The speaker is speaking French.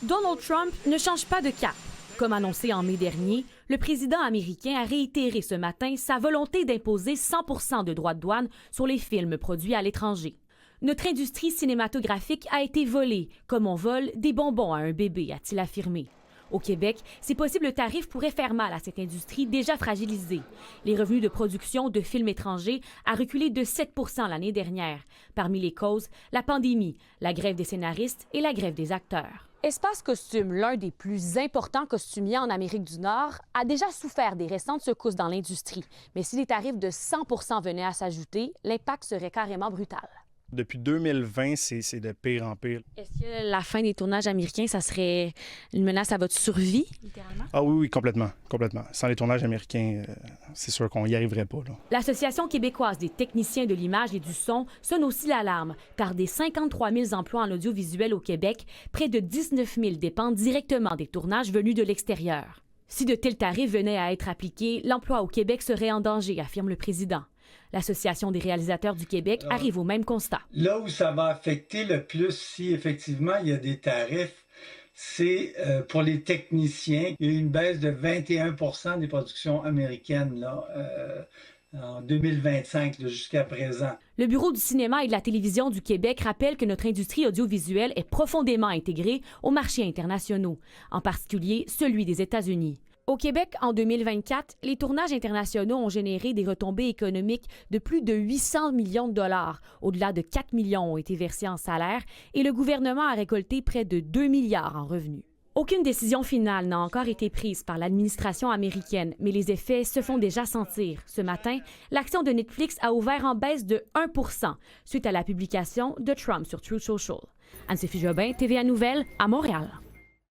Donald Trump ne change pas de cap. Comme annoncé en mai dernier, le président américain a réitéré ce matin sa volonté d'imposer 100 % de droits de douane sur les films produits à l'étranger. Notre industrie cinématographique a été volée, comme on vole des bonbons à un bébé, a-t-il affirmé. Au Québec, ces possibles tarifs pourraient faire mal à cette industrie déjà fragilisée. Les revenus de production de films étrangers a reculé de 7 % l'année dernière. Parmi les causes, la pandémie, la grève des scénaristes et la grève des acteurs. Espace Costume, l'un des plus importants costumiers en Amérique du Nord, a déjà souffert des récentes secousses dans l'industrie. Mais si les tarifs de 100 % venaient à s'ajouter, l'impact serait carrément brutal. Depuis 2020, c'est de pire en pire. Est-ce que la fin des tournages américains, ça serait une menace à votre survie, littéralement? Ah oui, complètement. Sans les tournages américains, c'est sûr qu'on n'y arriverait pas, là. L'Association québécoise des techniciens de l'image et du son sonne aussi l'alarme, car des 53 000 emplois en audiovisuel au Québec, près de 19 000 dépendent directement des tournages venus de l'extérieur. Si de tels tarifs venaient à être appliqués, l'emploi au Québec serait en danger, affirme le président. L'Association des réalisateurs du Québec arrive au même constat. Là où ça va affecter le plus, si effectivement il y a des tarifs, c'est pour les techniciens. Il y a eu une baisse de 21 % des productions américaines là, en 2025 là, jusqu'à présent. Le Bureau du cinéma et de la télévision du Québec rappelle que notre industrie audiovisuelle est profondément intégrée aux marchés internationaux, en particulier celui des États-Unis. Au Québec, en 2024, les tournages internationaux ont généré des retombées économiques de plus de 800 millions de dollars. Au-delà de 4 millions ont été versés en salaire et le gouvernement a récolté près de 2 milliards en revenus. Aucune décision finale n'a encore été prise par l'administration américaine, mais les effets se font déjà sentir. Ce matin, l'action de Netflix a ouvert en baisse de 1 % suite à la publication de Trump sur Truth Social. Anne-Sophie Jobin, TVA Nouvelles, à Montréal.